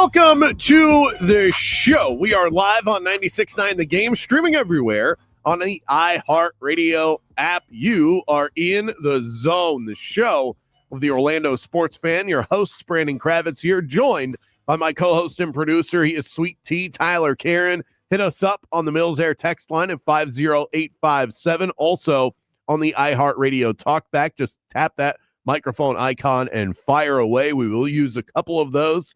Welcome to the show. We are live on 96.9 The Game, streaming everywhere on the iHeartRadio app. You are in the zone, the show of the Orlando sports fan. Your host, Brandon Kravitz. You're joined by my co-host and producer. He is Sweet Tea, Tyler Caron. Hit us up on the Mills Air text line at 50857. Also on the iHeartRadio talkback. Just tap that microphone icon and fire away. We will use a couple of those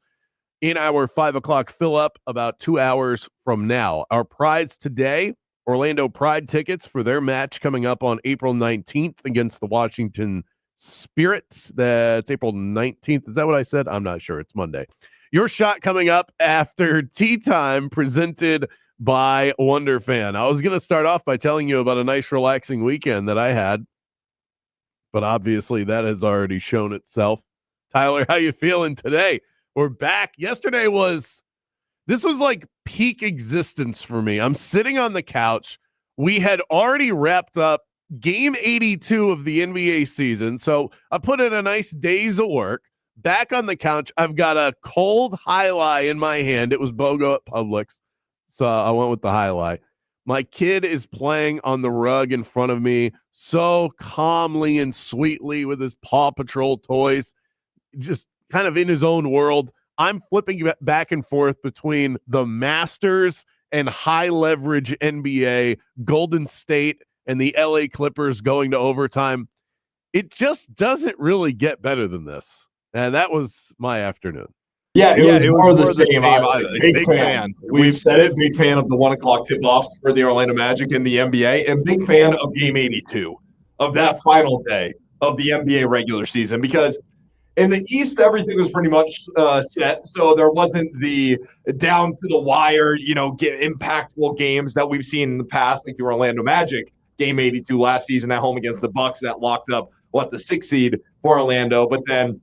in our 5 o'clock fill up about 2 hours from now. Our prize today, Orlando Pride tickets for their match coming up on April 19th against the Washington Spirits. That's April 19th. Is that what I said? I'm not sure. It's Monday. Your shot coming up after Tea Time, presented by Wonder Fan. I was going to start off by telling you about a nice relaxing weekend that I had, but obviously that has already shown itself. Tyler, how you feeling today? We're back. Yesterday was like peak existence for me. I'm sitting on the couch. We had already wrapped up game 82 of the NBA season. So I put in a nice days of work. Back on the couch, I've got a cold High-Li in my hand. It was BOGO at Publix, so I went with the High-Li. My kid is playing on the rug in front of me so calmly and sweetly with his Paw Patrol toys, just kind of in his own world. I'm flipping back and forth between the Masters and high leverage NBA, Golden State and the LA Clippers going to overtime. It just doesn't really get better than this. And that was my afternoon. Yeah, it was more of the same. Big fan. We've said it. Big fan of the 1 o'clock tip-offs for the Orlando Magic in the NBA, and big fan of Game 82, of that final day of the NBA regular season, because in the East, everything was pretty much set, so there wasn't the down to the wire, impactful games that we've seen in the past, like the Orlando Magic Game 82 last season at home against the Bucks that locked up the 6th seed for Orlando. But then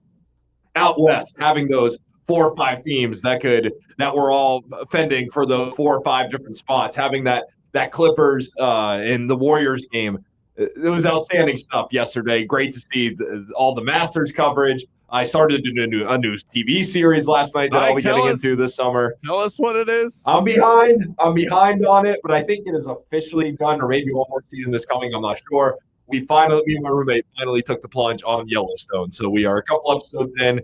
out west, having those 4 or 5 teams that were all fending for the 4 or 5 different spots, having that Clippers and the Warriors game. It was outstanding stuff yesterday. Great to see all the Masters coverage. I started a new TV series last night that I'll be getting into this summer. Tell us what it is. I'm behind on it, but I think it is officially done, or maybe one more season is coming. I'm not sure. Me and my roommate finally took the plunge on Yellowstone. So we are a couple episodes in.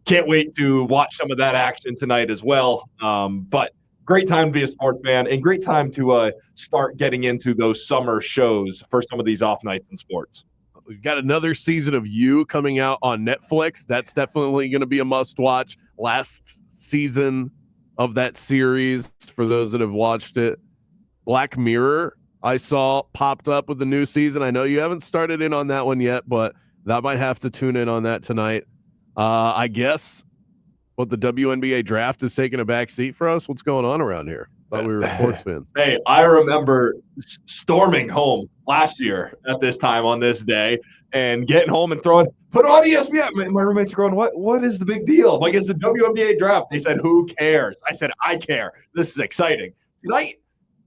Can't wait to watch some of that action tonight as well. But great time to be a sports fan, and great time to start getting into those summer shows for some of these off nights in sports. We've got another season of You coming out on Netflix. That's definitely going to be a must-watch. Last season of that series, for those that have watched it. Black Mirror, I saw popped up with the new season. I know you haven't started in on that one yet, but that might have to tune in on that tonight. I guess the WNBA draft is taking a back seat for us. What's going on around here? Thought we were sports fans. Hey, I remember storming home last year at this time on this day and getting home and put on ESPN. My roommates are going, what is the big deal? I'm like, it's the WNBA draft. They said, who cares? I said, I care. This is exciting. Tonight,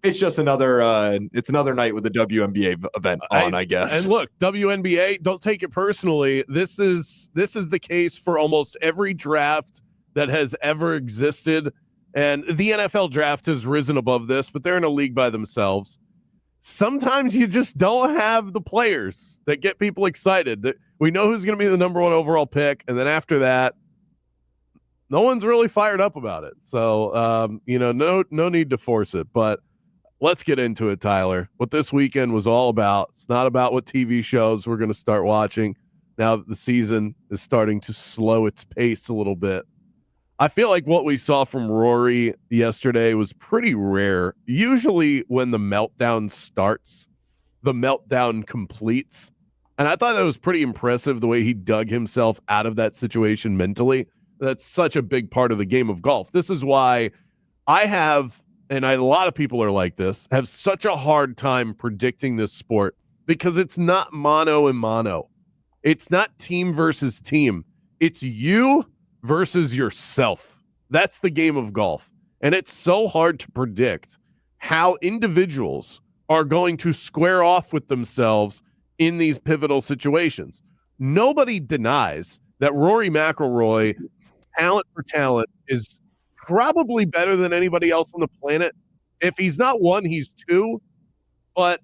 it's just another night with the WNBA event on, I guess. And look, WNBA, don't take it personally. This is the case for almost every draft that has ever existed. And the NFL draft has risen above this, but they're in a league by themselves. Sometimes you just don't have the players that get people excited. That we know who's going to be the number 1 overall pick, and then after that, no one's really fired up about it. So, no need to force it. But let's get into it, Tyler. What this weekend was all about. It's not about what TV shows we're going to start watching now that the season is starting to slow its pace a little bit. I feel like what we saw from Rory yesterday was pretty rare. Usually when the meltdown starts, the meltdown completes. And I thought that was pretty impressive, the way he dug himself out of that situation mentally. That's such a big part of the game of golf. This is why a lot of people are like this, have such a hard time predicting this sport, because it's not mono and mono. It's not team versus team. It's you versus yourself. That's the game of golf. And it's so hard to predict how individuals are going to square off with themselves in these pivotal situations. Nobody denies that Rory McIlroy, talent for talent, is probably better than anybody else on the planet. If he's not one, he's two. But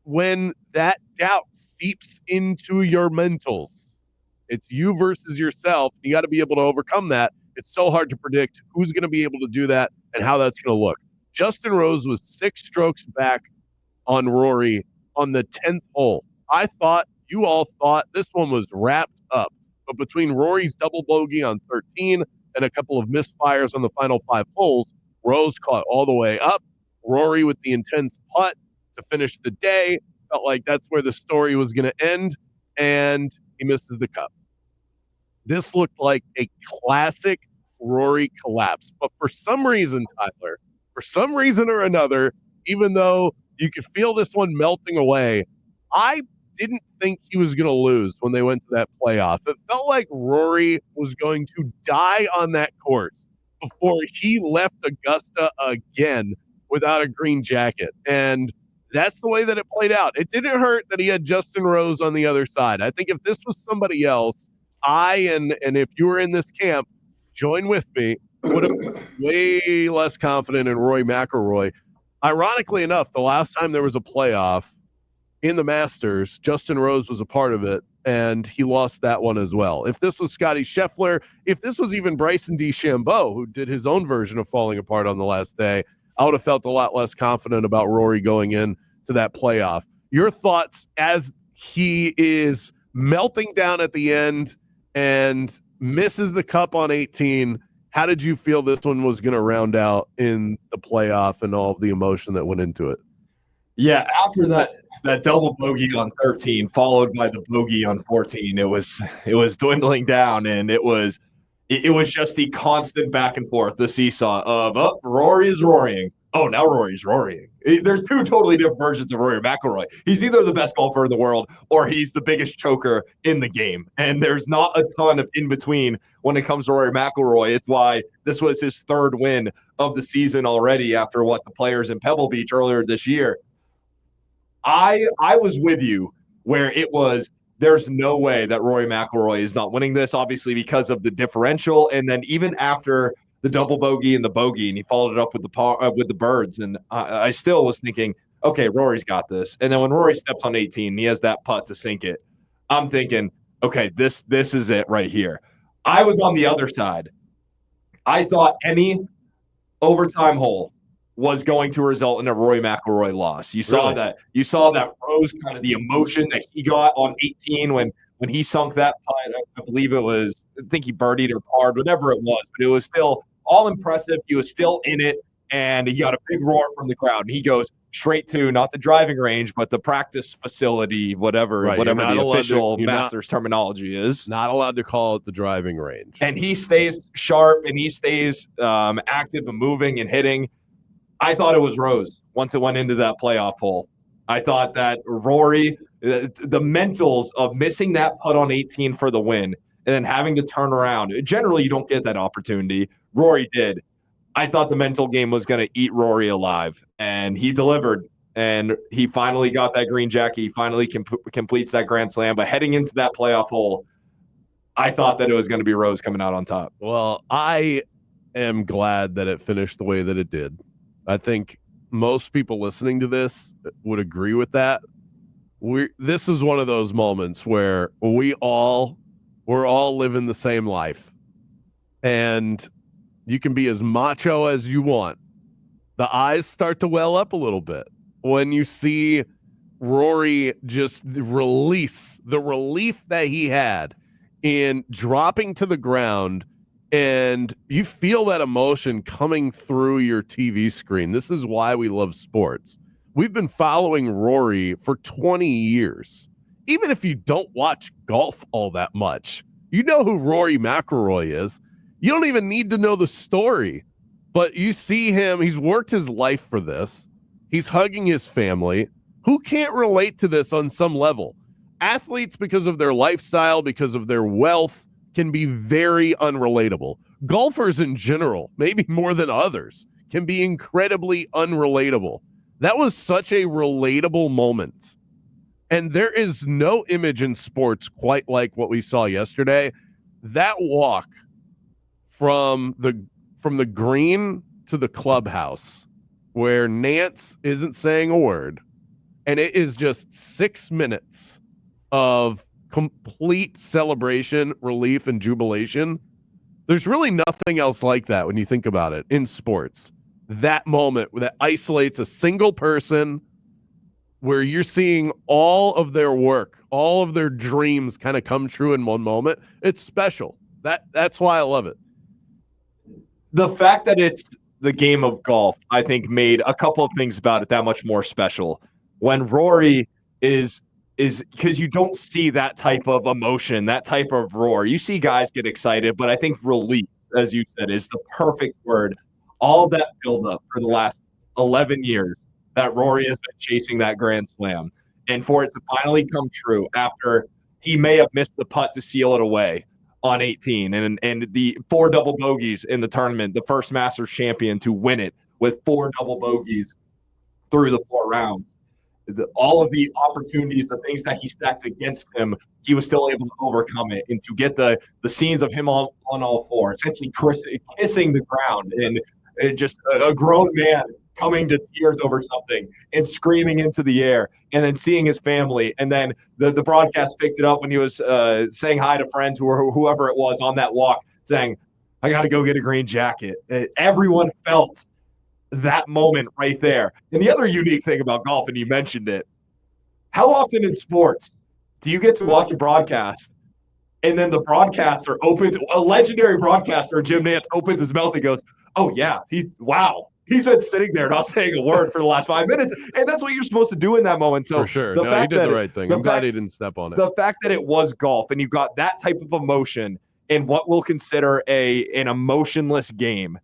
when that doubt seeps into your mentals, it's you versus yourself. You got to be able to overcome that. It's so hard to predict who's going to be able to do that and how that's going to look. Justin Rose was 6 strokes back on Rory on the 10th hole. You all thought this one was wrapped up. But between Rory's double bogey on 13 and a couple of misfires on the final 5 holes, Rose caught all the way up. Rory with the intense putt to finish the day. Felt like that's where the story was going to end, and he misses the cup. This looked like a classic Rory collapse. But for some reason, Tyler, for some reason or another, even though you could feel this one melting away, I didn't think he was going to lose when they went to that playoff. It felt like Rory was going to die on that course before he left Augusta again without a green jacket. And that's the way that it played out. It didn't hurt that he had Justin Rose on the other side. I think if this was somebody else, and if you were in this camp, join with me, would have been way less confident in Rory McIlroy. Ironically enough, the last time there was a playoff in the Masters, Justin Rose was a part of it, and he lost that one as well. If this was Scotty Scheffler, if this was even Bryson DeChambeau, who did his own version of falling apart on the last day, I would have felt a lot less confident about Rory going in to that playoff. Your thoughts as he is melting down at the end and misses the cup on 18. How did you feel this one was going to round out in the playoff and all of the emotion that went into it? Yeah, after that double bogey on 13, followed by the bogey on 14, it was dwindling down, and it was just the constant back and forth, the seesaw of Rory is roaring. Oh, now Rory's roaring. There's 2 totally different versions of Rory McIlroy. He's either the best golfer in the world or he's the biggest choker in the game. And there's not a ton of in between when it comes to Rory McIlroy. It's why this was his 3rd win of the season already after the players in Pebble Beach earlier this year. I was with you where it was, there's no way that Rory McIlroy is not winning this, obviously because of the differential. And then even after the double bogey and the bogey, and he followed it up with the birds. And I still was thinking, okay, Rory's got this. And then when Rory steps on 18, he has that putt to sink it. I'm thinking, okay, this is it right here. I was on the other side. I thought any overtime hole was going to result in a Rory McIlroy loss. You saw that Rose, kind of the emotion that he got on 18 when he sunk that putt. I believe it was, I think he birdied or parred, whatever it was, but it was still all impressive. He was still in it, and he got a big roar from the crowd. And he goes straight to not the driving range, but the practice facility, whatever the official Masters terminology is. Not allowed to call it the driving range. And he stays sharp, and he stays active and moving and hitting. I thought it was Rose once it went into that playoff hole. I thought that Rory, the mentals of missing that putt on 18 for the win and then having to turn around. Generally, you don't get that opportunity. Rory did. I thought the mental game was going to eat Rory alive, and he delivered. And he finally got that green jacket. He finally completes that Grand Slam. But heading into that playoff hole, I thought that it was going to be Rose coming out on top. Well, I am glad that it finished the way that it did. I think most people listening to this would agree with that. This is one of those moments where we're all living the same life, and you can be as macho as you want. The eyes start to well up a little bit when you see Rory just release the relief that he had in dropping to the ground, and you feel that emotion coming through your TV screen. This is why we love sports. We've been following Rory for 20 years. Even if you don't watch golf all that much, you know who Rory McIlroy is. You don't even need to know the story, but you see him. He's worked his life for this. He's hugging his family. Who can't relate to this on some level? Athletes, because of their lifestyle, because of their wealth, can be very unrelatable. Golfers in general, maybe more than others, can be incredibly unrelatable. That was such a relatable moment. And there is no image in sports quite like what we saw yesterday. That walk from from the green to the clubhouse where Nance isn't saying a word, and it is just 6 minutes of complete celebration, relief, and jubilation. There's really nothing else like that when you think about it in sports. That moment that isolates a single person where you're seeing all of their work, all of their dreams kind of come true in one moment. It's special. That's why I love it. The fact that it's the game of golf, I think, made a couple of things about it that much more special. When Rory is because you don't see that type of emotion, that type of roar. You see guys get excited, but I think relief, as you said, is the perfect word. All that buildup for the last 11 years that Rory has been chasing that Grand Slam, and for it to finally come true after he may have missed the putt to seal it away on 18 and the 4 double bogeys in the tournament, the first Masters champion to win it with 4 double bogeys through the 4 rounds. All of the opportunities, the things that he stacked against him, he was still able to overcome it and to get the scenes of him on all 4, essentially kissing the ground and just a grown man coming to tears over something and screaming into the air, and then seeing his family. And then the broadcast picked it up when he was saying hi to friends or whoever it was on that walk, saying, I got to go get a green jacket. Everyone felt that moment right there. And the other unique thing about golf, and you mentioned it, how often in sports do you get to watch a broadcast and then the broadcaster opens, a legendary broadcaster, Jim Nance, opens his mouth and goes, oh yeah, he's been sitting there not saying a word for the last 5 minutes, and that's what you're supposed to do in that moment. So for sure, he did the right thing. I'm glad he didn't step on it. The fact that it was golf and you got that type of emotion in what we'll consider an emotionless game,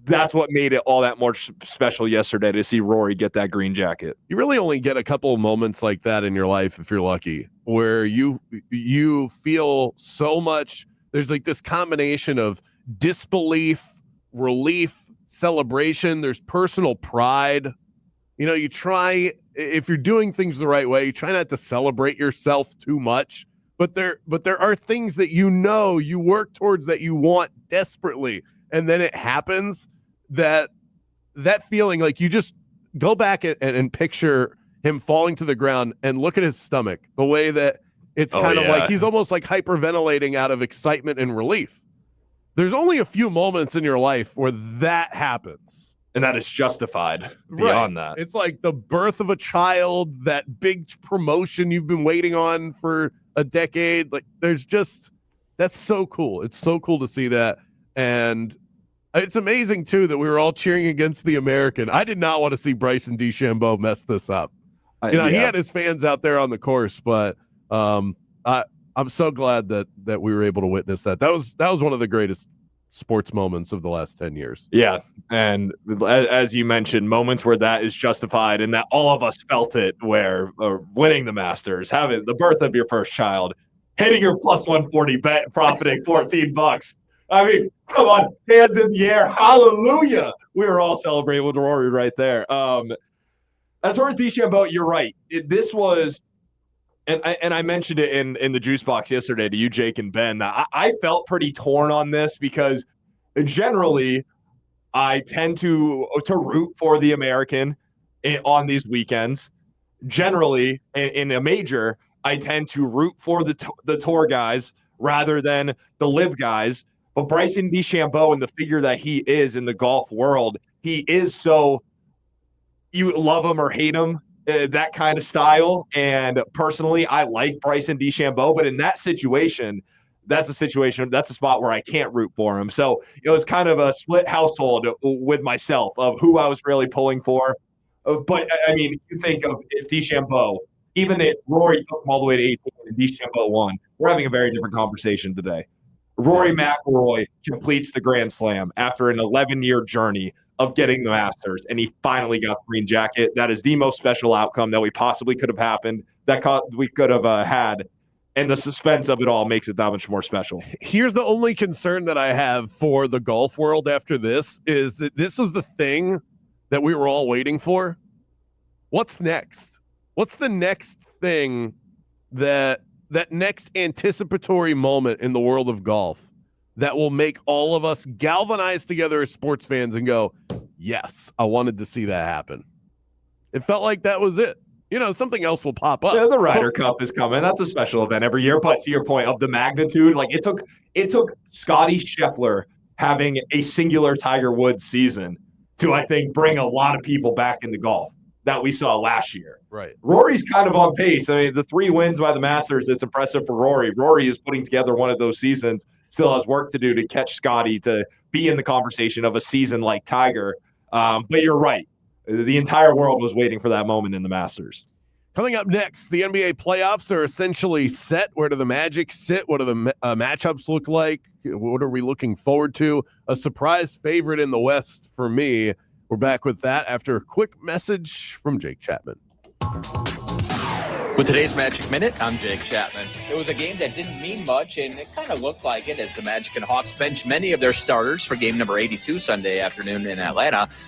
that's what made it all that more special yesterday to see Rory get that green jacket. You really only get a couple of moments like that in your life if you're lucky, where you feel so much. There's like this combination of disbelief, relief, celebration. There's personal pride. You know, you try, if you're doing things the right way, you try not to celebrate yourself too much, but there are things that you work towards, that you want desperately, and then it happens. That feeling, like, you just go back and picture him falling to the ground and look at his stomach, the way that it's kind of like he's almost like hyperventilating out of excitement and relief. There's only a few moments in your life where that happens. And that is justified beyond that. It's like the birth of a child, that big promotion you've been waiting on for a decade. Like, that's so cool. It's so cool to see that. And it's amazing, too, that we were all cheering against the American. I did not want to see Bryson DeChambeau mess this up. He had his fans out there on the course, but I'm so glad that we were able to witness that. That was one of the greatest sports moments of the last 10 years. Yeah, and as you mentioned, moments where that is justified and that all of us felt it, where winning the Masters, having the birth of your first child, hitting your plus 140 bet, profiting $14. I mean, come on, hands in the air, hallelujah! We were all celebrating with Rory right there. As far as DeChambeau, you're right. This was, and I mentioned it in the juice box yesterday to you, Jake and Ben. I felt pretty torn on this because generally I tend to root for the American on these weekends. Generally, in a major, I tend to root for the tour guys rather than the live guys. But Bryson DeChambeau, and the figure that he is in the golf world, he is so, you love him or hate him, that kind of style. And personally, I like Bryson DeChambeau, but in that situation, that's a spot where I can't root for him. So it was kind of a split household with myself of who I was really pulling for. But I mean, you think of if DeChambeau, even if Rory took him all the way to 18 and DeChambeau won, we're having a very different conversation today. Rory McIlroy completes the Grand Slam after an 11-year journey of getting the Masters, and he finally got the green jacket. That is the most special outcome that we possibly could have happened, that we could have had, and the suspense of it all makes it that much more special. Here's the only concern that I have for the golf world after this, is that this was the thing that we were all waiting for. What's next? What's the next thing that next anticipatory moment in the world of golf that will make all of us galvanize together as sports fans and go, yes, I wanted to see that happen. It felt like that was it. Something else will pop up. Yeah, the Ryder Cup is coming. That's a special event every year. But to your point of the magnitude, like it took Scotty Scheffler having a singular Tiger Woods season to, I think, bring a lot of people back into golf that we saw last year. Right. Rory's kind of on pace. I mean, the 3 wins by the Masters, it's impressive for Rory. Rory is putting together one of those seasons, still has work to do to catch Scotty to be in the conversation of a season like Tiger. But you're right. The entire world was waiting for that moment in the Masters. Coming up next, the NBA playoffs are essentially set. Where do the Magic sit? What do the matchups look like? What are we looking forward to? A surprise favorite in the West for me. We're back with that after a quick message from Jake Chapman. With today's Magic Minute, I'm Jake Chapman. It was a game that didn't mean much, and it kind of looked like it as the Magic and Hawks benched many of their starters for game number 82 Sunday afternoon in Atlanta.